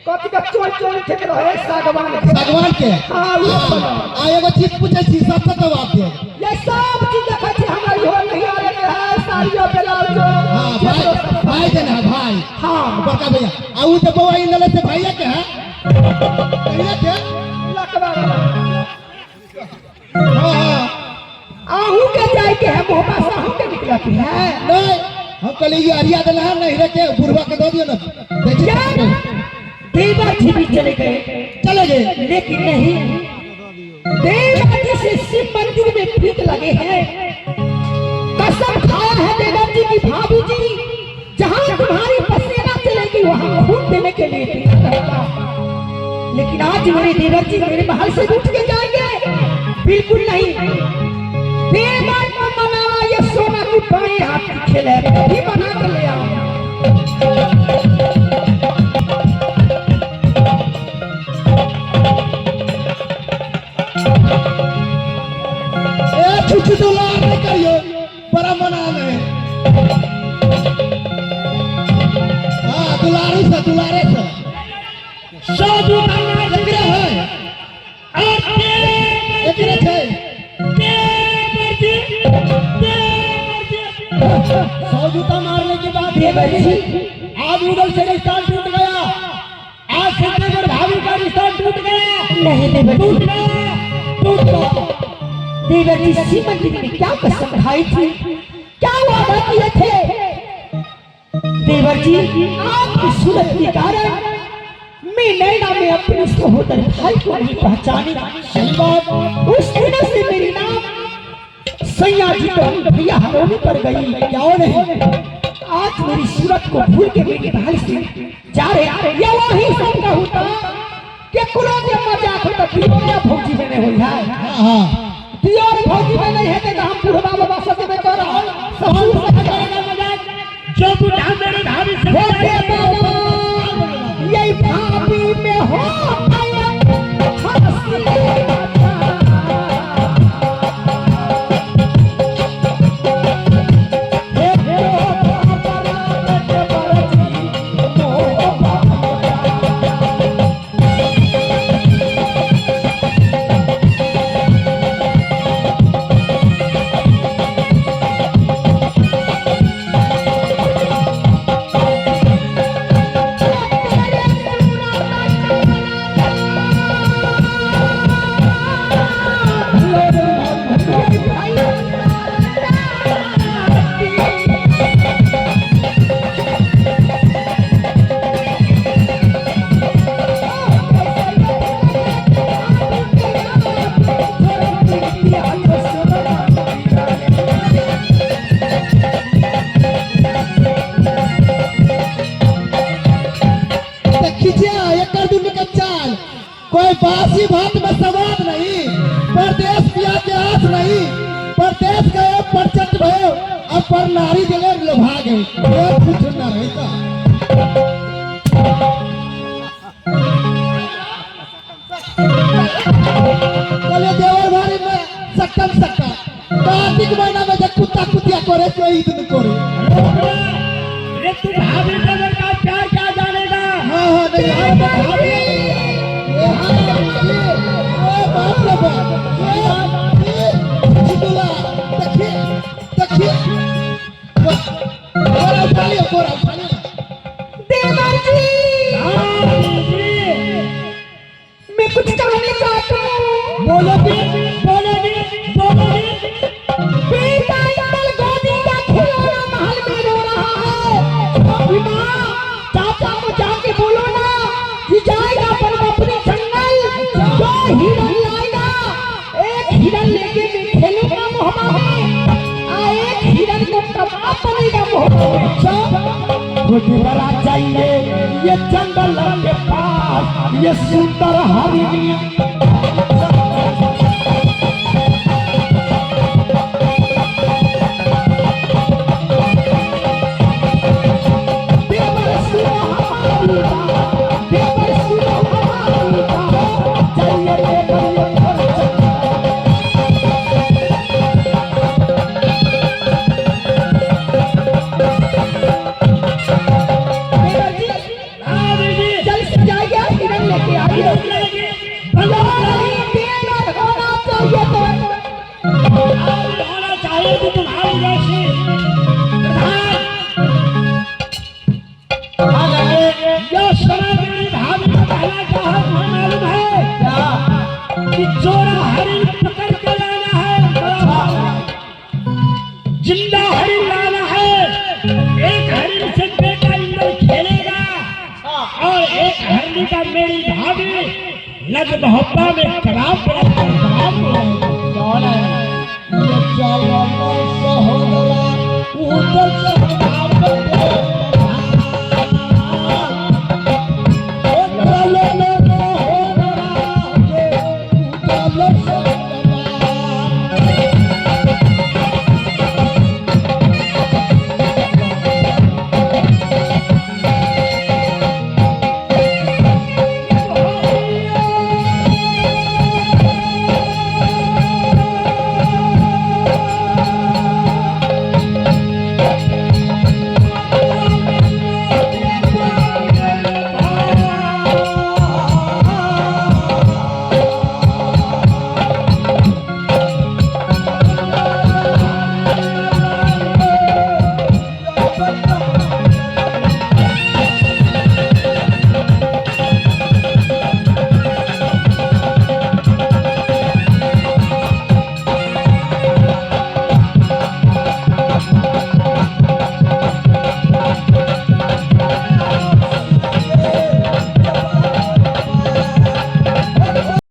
कथी का चोल चोल ठेक रहे सागवान के हां आ एगो चीज पूछे छी सब जवाब दे। ये सब चीज देखै छी हमरा यो नहीं आ रहे है साड़ियों ब्लाउज हां भाई देना है भाई। हां बड़का भैया आ उ तो बउआ इंदले से भैया के है भैया के लकवा हां आहू के जाए के है मोहबा से आहू के निकला के है नहीं हम कहले ये अरिया देना है नहीं रे के बुढ़वा के दे दियो ना देखिए देवर जी भी चले गए लेकिन नहीं देवर जी से शिव मंदिर में प्रीत लगे हैं। कसम खाया है देवर जी की भाभी जी जहां तुम्हारी पसेना चलेगी वहां खून देने के लिए तैयार रहता। लेकिन आज मेरे देवर जी मेरे महल से उठ के जाएंगे बिल्कुल नहीं। देवर को मनाना ये सोना की बाएं हाथ की खेल है भी बना कर ले आओ। छुट्टी दुलार नहीं करियो बड़ा मना में हां दुलारे से सब मना लगे है एकरे छै सौ जूता मारने के बाद देवर जी आज उधर से रिश्ता टूट गया। आज सत्येंद्र भाभी का रिश्ता टूट गया। नहीं देवर टूट जी गया टूट गया। देवर जी शिव मंदिर में क्या कसम खाई थी क्या वादा किए थे। देवर जी आपकी सूरत के कारण मैं नैना में अपने सहोदर भाई को नहीं पहचानी। उस दिन से मेरी नाम सैया जी को भैया हरोनी पर गई क्यों नहीं। आज मेरी सूरत को भूल के मेरे भाई से जा रहे या वही सब का होता कि कुलों के मजाक होता दियोया भौजी में नहीं हुई है। हां दियोर भौजी में नहीं है तो हम बुढ़वा बाबा सब में कर रहा ससुर से करेगा मजाक जो बुढ़ा मेरे भाभी से होते बाबा यही भाभी में हो आया हंसी कोई बासी भात में स्वाद नहीं परदेश पिया के आस नहीं परदेश गए परचट भयो अब पर नारी दिले लोभा गई ये कुछ ना रही का चले देवर भारी में सकम सकता कार्तिक महीना में जब कुत्ता कुतिया करे तो ईद में करे रे तू भाभी बगैर का प्यार क्या जानेगा। हां नहीं भाभी बाप रे बाप चितुला देखिए कोरा उठा लियो देवर जी मैं कुछ कहना चाहता हूँ। बोलो बेटा इकबाल गोदी का खिलौना महल में रो रहा है। माँ चाचा को जाके बोलो ना कि जाएगा पर अपनी जंगल जो हिरन लाएगा एक हिरन लेके मैं खेलूंगा मोहब्बत में आ एक हिरन को कबाब बनेगा मोहब्बत में। खुद बड़ा चाहिए ये जंगल के पास ये सुंदर हरिणी जल्द से जाएगा हल्दी का मेरी भाभी लग मोहब्बा में कलाम बनाकर कलाम कौन है ये चलो सहोदरा उधर से